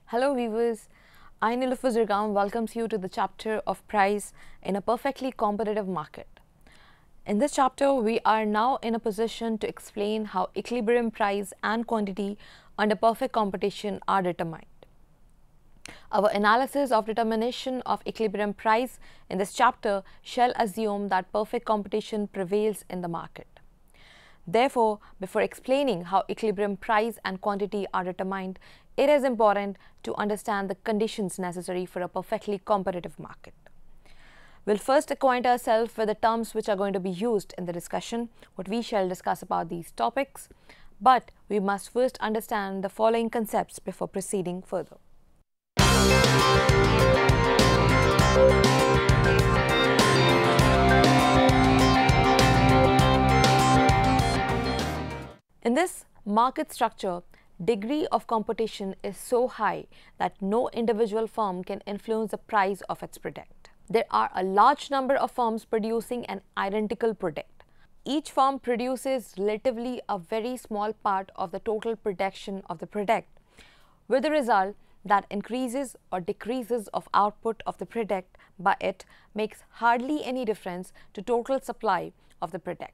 Hello viewers, I Nilufer Zirgam welcomes you to the chapter of price in a perfectly competitive market. In this chapter, we are now in a position to explain how equilibrium price and quantity under perfect competition are determined. Our analysis of determination of equilibrium price in this chapter shall assume that perfect competition prevails in the market. Therefore, before explaining how equilibrium price and quantity are determined, it is important to understand the conditions necessary for a perfectly competitive market. We'll first acquaint ourselves with the terms which are going to be used in the discussion, what we shall discuss about these topics, but we must first understand the following concepts before proceeding further. In this market structure, degree of competition is so high that no individual firm can influence the price of its product. There are a large number of firms producing an identical product. Each firm produces relatively a very small part of the total production of the product, with the result that increases or decreases of output of the product by it makes hardly any difference to total supply of the product.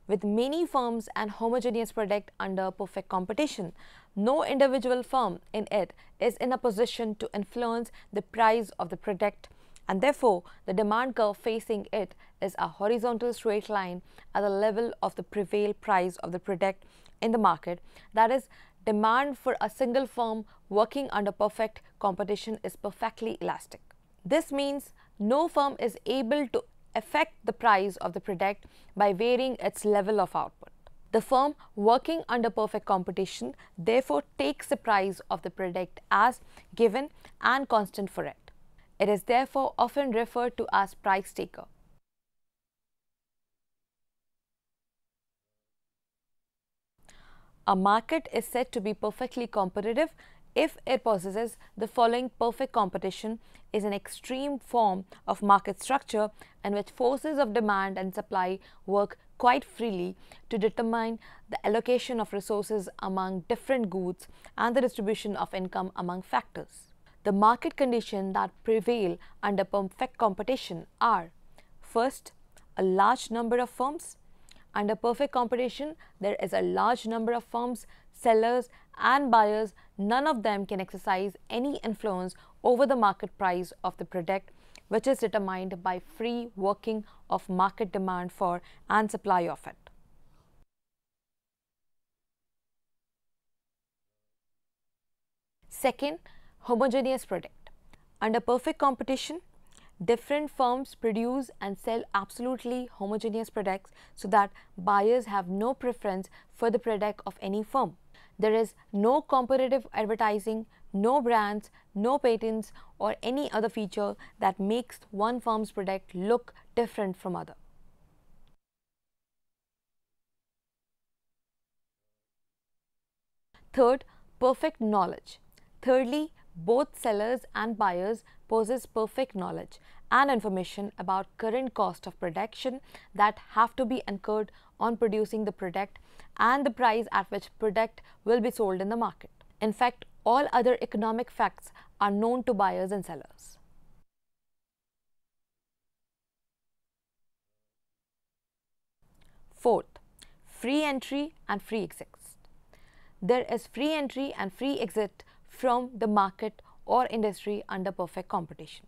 With many firms and homogeneous product under perfect competition, no individual firm in it is in a position to influence the price of the product, and therefore the demand curve facing it is a horizontal straight line at the level of the prevail price of the product in the market. That is, demand for a single firm working under perfect competition is perfectly elastic. This means no firm is able to affect the price of the product by varying its level of output. The firm working under perfect competition therefore takes the price of the product as given and constant for it. It is therefore often referred to as price taker. A market is said to be perfectly competitive if it possesses the following. Perfect competition is an extreme form of market structure in which forces of demand and supply work quite freely to determine the allocation of resources among different goods and the distribution of income among factors. The market conditions that prevail under perfect competition are: first, a large number of firms. Under perfect competition, there is a large number of firms, sellers and buyers. None of them can exercise any influence over the market price of the product, which is determined by free working of market demand for and supply of it. Second, homogeneous product. Under perfect competition, different firms produce and sell absolutely homogeneous products so that buyers have no preference for the product of any firm. There is no competitive advertising, no brands, no patents or any other feature that makes one firm's product look different from other. Third, perfect knowledge. Thirdly, both sellers and buyers possess perfect knowledge and information about current cost of production that have to be incurred on producing the product and the price at which product will be sold in the market. In fact, all other economic facts are known to buyers and sellers. Fourth, free entry and free exit. There is free entry and free exit from the market or industry under perfect competition.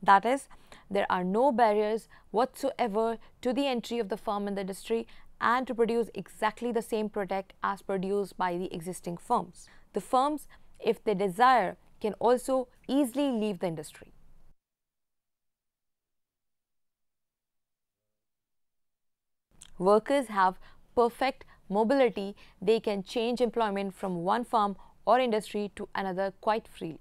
That is, there are no barriers whatsoever to the entry of the firm in the industry and to produce exactly the same product as produced by the existing firms. The firms, if they desire, can also easily leave the industry. Workers have perfect mobility. They can change employment from one firm or industry to another quite freely.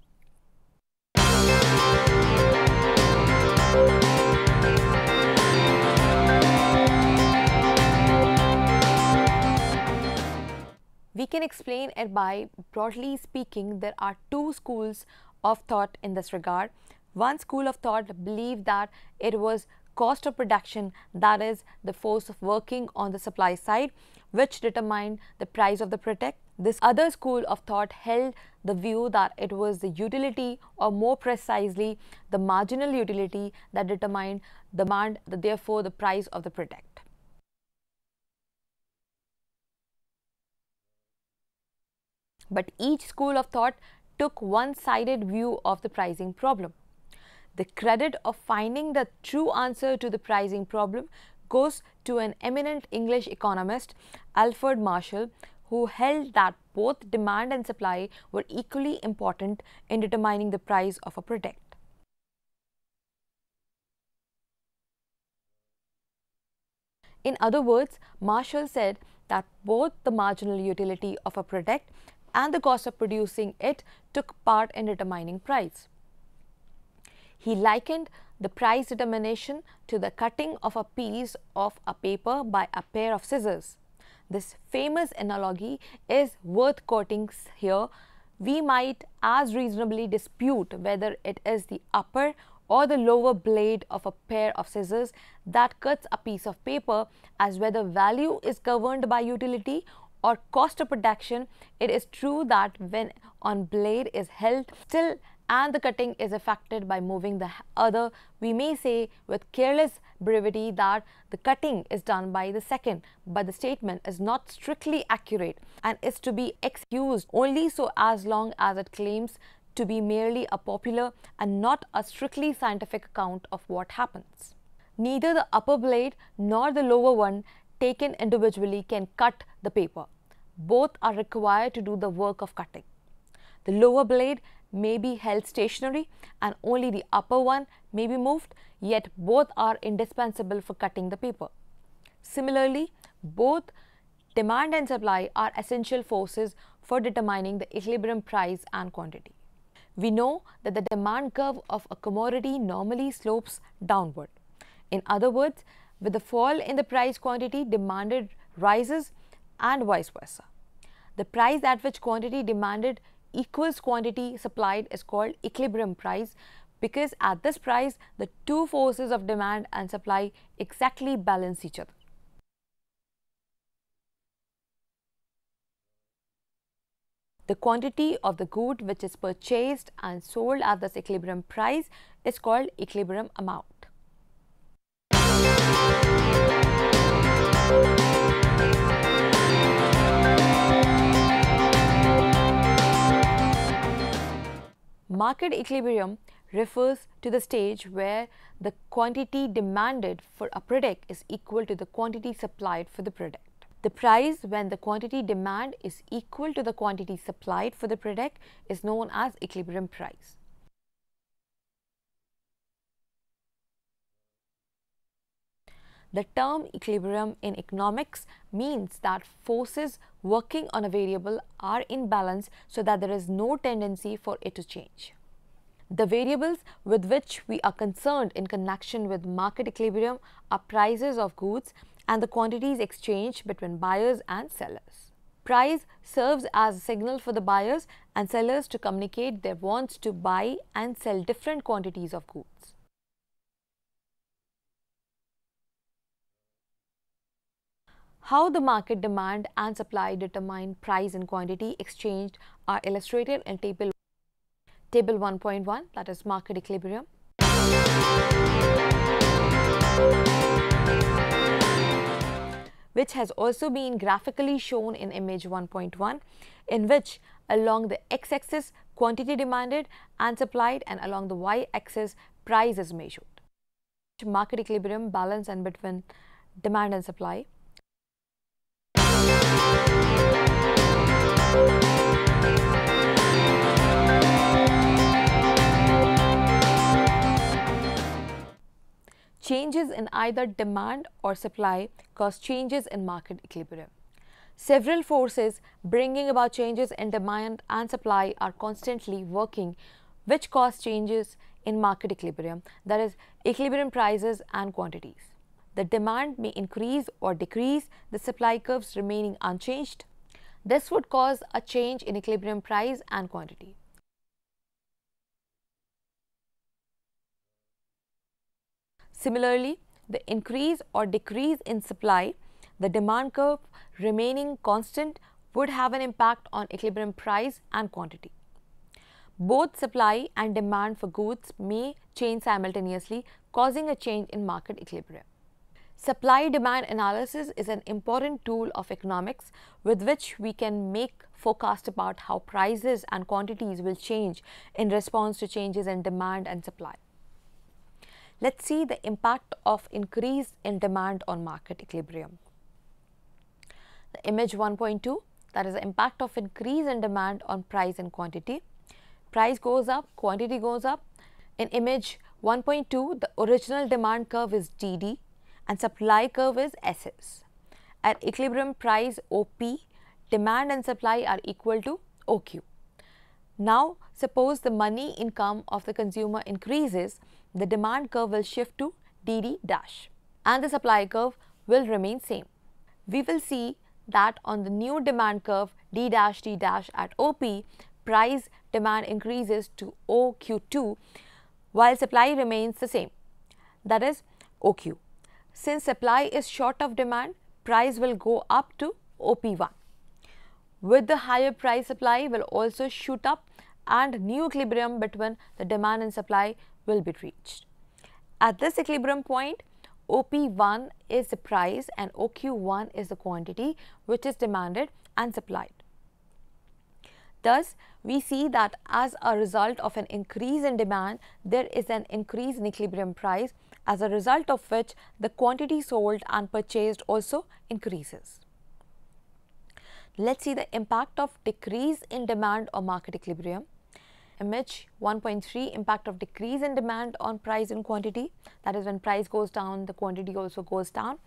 We can explain it by, broadly speaking, there are two schools of thought in this regard. One school of thought believed that it was cost of production, that is the force of working on the supply side, which determined the price of the product. This other school of thought held the view that it was the utility, or more precisely the marginal utility, that determined the demand, therefore the price of the product. But each school of thought took one-sided view of the pricing problem. The credit of finding the true answer to the pricing problem goes to an eminent English economist, Alfred Marshall, who held that both demand and supply were equally important in determining the price of a product. In other words, Marshall said that both the marginal utility of a product and the cost of producing it took part in determining price. He likened the price determination to the cutting of a piece of a paper by a pair of scissors. This famous analogy is worth quoting here. We might as reasonably dispute whether it is the upper or the lower blade of a pair of scissors that cuts a piece of paper as whether value is governed by utility or cost of production. It is true that when one blade is held still and the cutting is affected by moving the other, we may say with careless brevity that the cutting is done by the second, but the statement is not strictly accurate and is to be excused only so as long as it claims to be merely a popular and not a strictly scientific account of what happens. Neither the upper blade nor the lower one taken individually can cut the paper. Both are required to do the work of cutting. The lower blade may be held stationary and only the upper one may be moved, yet both are indispensable for cutting the paper. Similarly, both demand and supply are essential forces for determining the equilibrium price and quantity. We know that the demand curve of a commodity normally slopes downward. In other words, with the fall in the price, quantity demanded rises and vice versa. The price at which quantity demanded equals quantity supplied is called equilibrium price, because at this price the two forces of demand and supply exactly balance each other. The quantity of the good which is purchased and sold at this equilibrium price is called equilibrium amount. Market equilibrium refers to the stage where the quantity demanded for a product is equal to the quantity supplied for the product. The price when the quantity demand is equal to the quantity supplied for the product is known as equilibrium price. The term equilibrium in economics means that forces working on a variable are in balance so that there is no tendency for it to change. The variables with which we are concerned in connection with market equilibrium are prices of goods and the quantities exchanged between buyers and sellers. Price serves as a signal for the buyers and sellers to communicate their wants to buy and sell different quantities of goods. How the market demand and supply determine price and quantity exchanged are illustrated in table 1.1, that is market equilibrium. Which has also been graphically shown in image 1.1, in which along the x-axis quantity demanded and supplied and along the y-axis price is measured. Market equilibrium balance and between demand and supply. Changes in either demand or supply cause changes in market equilibrium. Several forces bringing about changes in demand and supply are constantly working, which cause changes in market equilibrium, that is, equilibrium prices and quantities. The demand may increase or decrease, the supply curves remaining unchanged. This would cause a change in equilibrium price and quantity. Similarly, the increase or decrease in supply, the demand curve remaining constant, would have an impact on equilibrium price and quantity. Both supply and demand for goods may change simultaneously, causing a change in market equilibrium. Supply-demand analysis is an important tool of economics with which we can make forecasts about how prices and quantities will change in response to changes in demand and supply. Let's see the impact of increase in demand on market equilibrium. The image 1.2, that is the impact of increase in demand on price and quantity. Price goes up, quantity goes up. In image 1.2, the original demand curve is DD and supply curve is SS. At equilibrium price OP, demand and supply are equal to OQ. Now, suppose the money income of the consumer increases, the demand curve will shift to DD dash and the supply curve will remain same. We will see that on the new demand curve D dash at OP, price demand increases to OQ2 while supply remains the same, that is OQ. Since supply is short of demand, price will go up to OP1. With the higher price, supply will also shoot up and new equilibrium between the demand and supply will be reached. At this equilibrium point, OP1 is the price and OQ1 is the quantity which is demanded and supplied. Thus, we see that as a result of an increase in demand, there is an increase in equilibrium price, as a result of which the quantity sold and purchased also increases. Let's see the impact of decrease in demand or market equilibrium. Image 1.3, impact of decrease in demand on price and quantity, that is when price goes down, the quantity also goes down.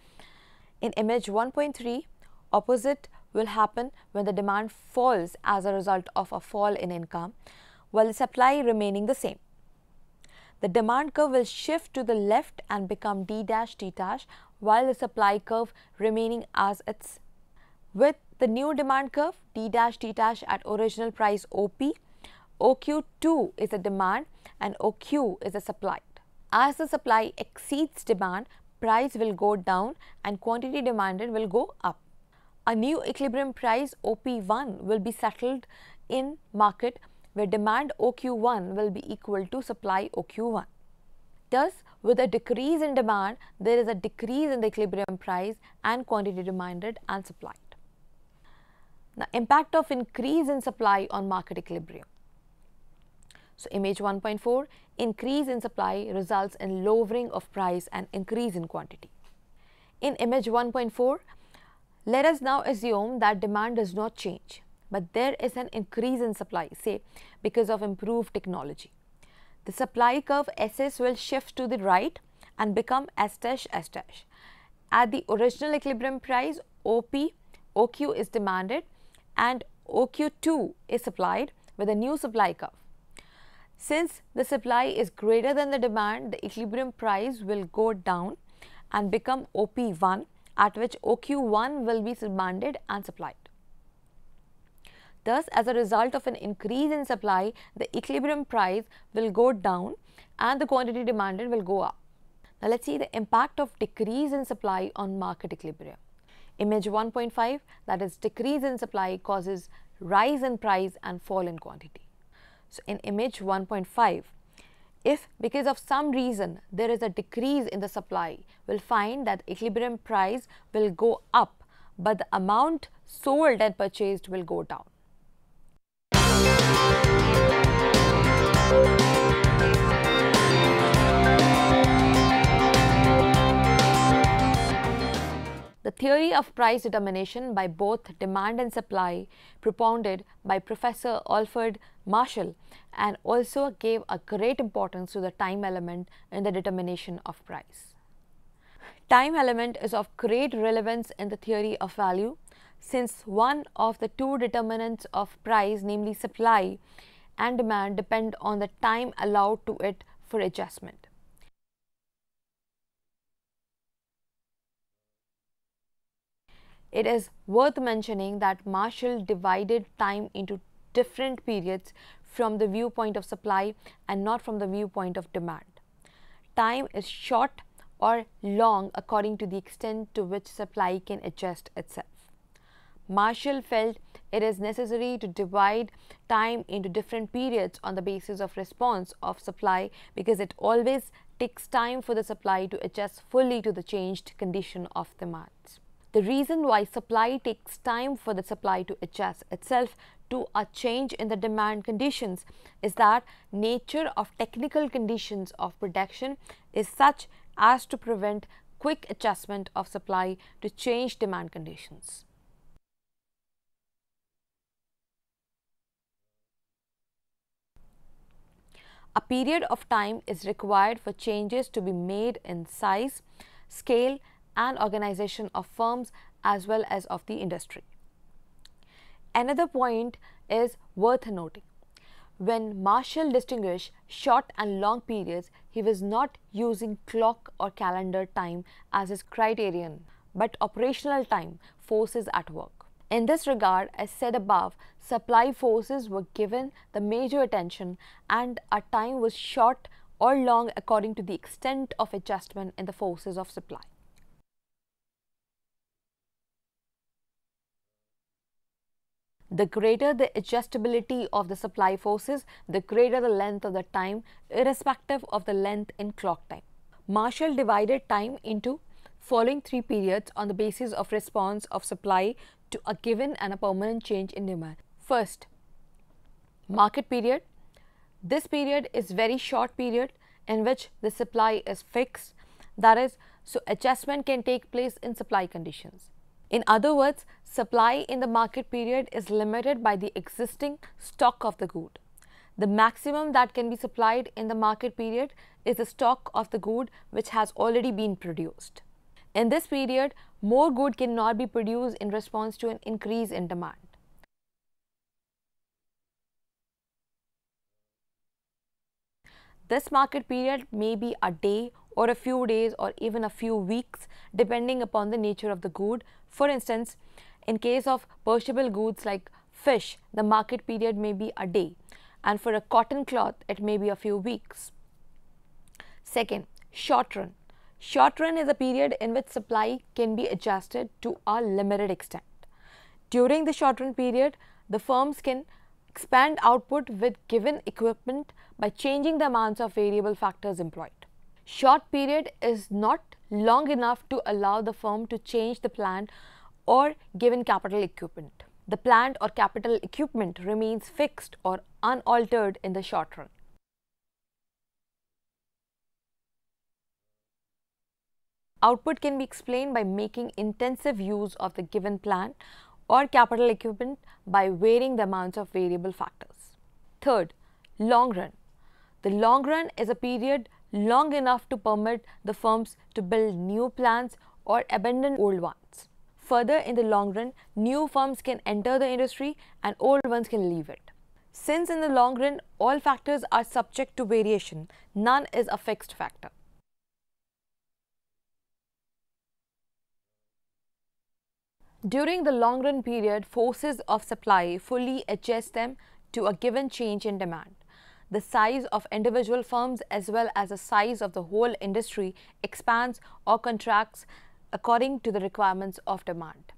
In image 1.3, opposite will happen when the demand falls as a result of a fall in income, while the supply remaining the same. The demand curve will shift to the left and become D dash T dash, while the supply curve remaining as its. With the new demand curve D dash T dash at original price OP, OQ2 is the demand and OQ is the supplied. As the supply exceeds demand, price will go down and quantity demanded will go up. A new equilibrium price OP1 will be settled in market where demand OQ1 will be equal to supply OQ1. Thus, with a decrease in demand, there is a decrease in the equilibrium price and quantity demanded and supplied. Now, impact of increase in supply on market equilibrium. So, image 1.4, increase in supply results in lowering of price and increase in quantity. In image 1.4, let us now assume that demand does not change, but there is an increase in supply, say because of improved technology. The supply curve SS will shift to the right and become S dash S dash. At the original equilibrium price OP, OQ is demanded and OQ2 is supplied with a new supply curve. Since the supply is greater than the demand, the equilibrium price will go down and become OP1, at which OQ1 will be demanded and supplied. Thus, as a result of an increase in supply, the equilibrium price will go down and the quantity demanded will go up. Now, let's see the impact of decrease in supply on market equilibrium. Image 1.5, that is decrease in supply causes rise in price and fall in quantity. So, in image 1.5, if because of some reason there is a decrease in the supply, we'll find that equilibrium price will go up, but the amount sold and purchased will go down. The theory of price determination by both demand and supply, propounded by Professor Alfred Marshall, and also gave a great importance to the time element in the determination of price. Time element is of great relevance in the theory of value, since one of the two determinants of price, namely supply and demand, depend on the time allowed to it for adjustment. It is worth mentioning that Marshall divided time into different periods from the viewpoint of supply and not from the viewpoint of demand. Time is short or long according to the extent to which supply can adjust itself. Marshall felt it is necessary to divide time into different periods on the basis of response of supply, because it always takes time for the supply to adjust fully to the changed condition of demands. The reason why supply takes time for the supply to adjust itself to a change in the demand conditions is that nature of technical conditions of production is such as to prevent quick adjustment of supply to change demand conditions. A period of time is required for changes to be made in size, scale, and organization of firms as well as of the industry. Another point is worth noting. When Marshall distinguished short and long periods, he was not using clock or calendar time as his criterion, but operational time, forces at work. In this regard, as said above, supply forces were given the major attention and a time was short or long according to the extent of adjustment in the forces of supply. The greater the adjustability of the supply forces, the greater the length of the time, irrespective of the length in clock time. Marshall divided time into following three periods on the basis of response of supply to a given and a permanent change in demand. First, market period. This period is very short period in which the supply is fixed, that is, so adjustment can take place in supply conditions. In other words, supply in the market period is limited by the existing stock of the good. The maximum that can be supplied in the market period is the stock of the good which has already been produced. In this period, more good cannot be produced in response to an increase in demand. This market period may be a day or a few days or even a few weeks, depending upon the nature of the good. For instance, in case of perishable goods like fish, the market period may be a day, and for a cotton cloth, it may be a few weeks. Second, short run. Short run is a period in which supply can be adjusted to a limited extent. During the short run period, the firms can expand output with given equipment by changing the amounts of variable factors employed. Short period is not long enough to allow the firm to change the plant or given capital equipment. The plant or capital equipment remains fixed or unaltered in the short run. Output can be explained by making intensive use of the given plant or capital equipment by varying the amounts of variable factors. Third, long run. The long run is a period long enough to permit the firms to build new plants or abandon old ones. Further, in the long run, new firms can enter the industry and old ones can leave it. Since in the long run, all factors are subject to variation, none is a fixed factor. During the long run period, forces of supply fully adjust them to a given change in demand. The size of individual firms as well as the size of the whole industry expands or contracts according to the requirements of demand.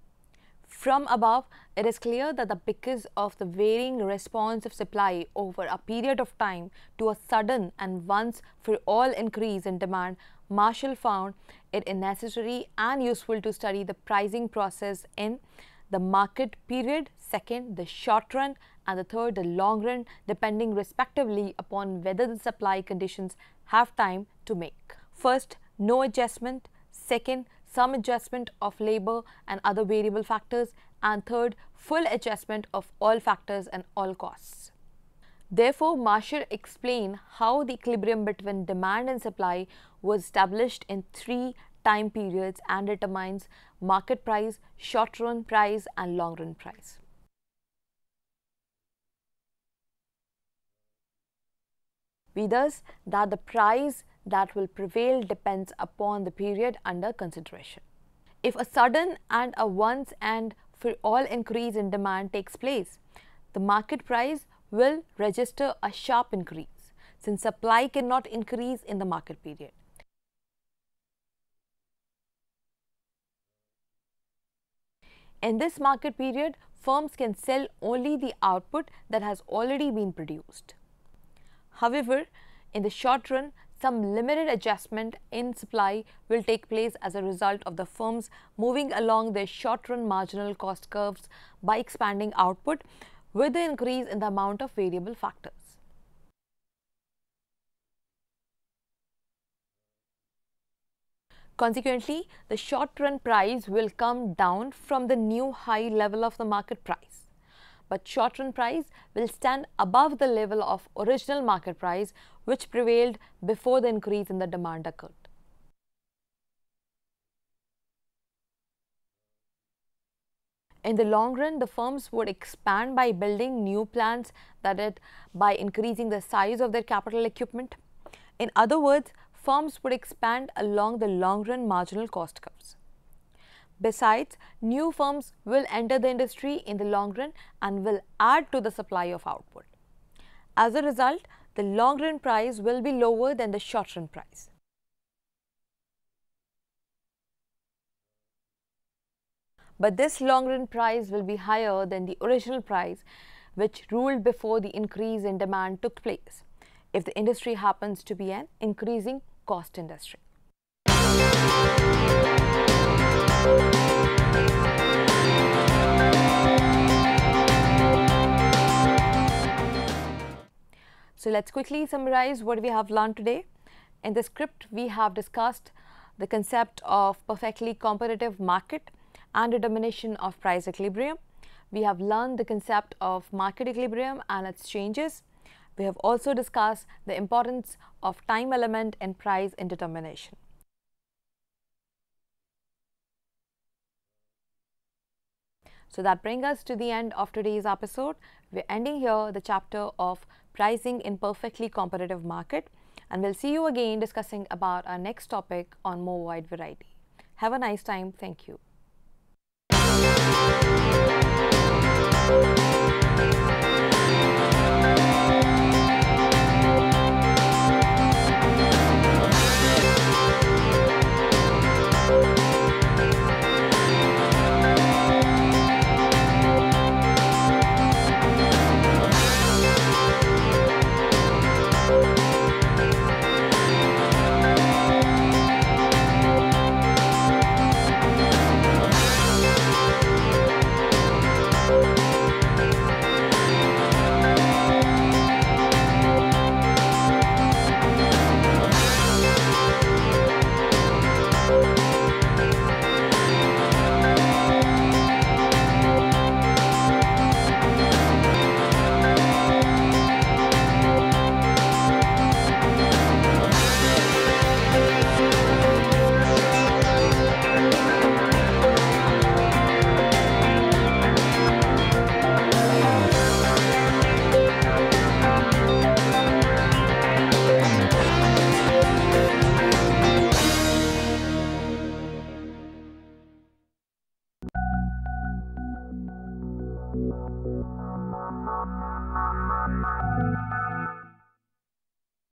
From above, it is clear that because of the varying response of supply over a period of time to a sudden and once for all increase in demand, Marshall found it necessary and useful to study the pricing process in the market period, second the short run, and the third the long run, depending respectively upon whether the supply conditions have time to make. First, no adjustment. Second, some adjustment of labor and other variable factors, and third, full adjustment of all factors and all costs. Therefore, Marshall explained how the equilibrium between demand and supply was established in three time periods and determines market price, short-run price and long-run price. We thus that the price that will prevail depends upon the period under consideration. If a sudden and a once and for all increase in demand takes place, the market price will register a sharp increase since supply cannot increase in the market period. In this market period, firms can sell only the output that has already been produced. However, in the short run, some limited adjustment in supply will take place as a result of the firms moving along their short-run marginal cost curves by expanding output with the increase in the amount of variable factors. Consequently, the short-run price will come down from the new high level of the market price, but short-run price will stand above the level of original market price which prevailed before the increase in the demand occurred. In the long run, the firms would expand by building new plants, that is, by increasing the size of their capital equipment. In other words, firms would expand along the long-run marginal cost curves. Besides, new firms will enter the industry in the long run and will add to the supply of output. As a result, the long-run price will be lower than the short-run price. But this long-run price will be higher than the original price which ruled before the increase in demand took place, if the industry happens to be an increasing cost industry. So let's quickly summarize what we have learned today. In the script, we have discussed the concept of perfectly competitive market and determination of price equilibrium. We have learned the concept of market equilibrium and its changes. We have also discussed the importance of time element in price indetermination. So that brings us to the end of today's episode. We're ending here the chapter of pricing in perfectly competitive market, and we'll see you again discussing about our next topic on more wide variety. Have a nice time. Thank you.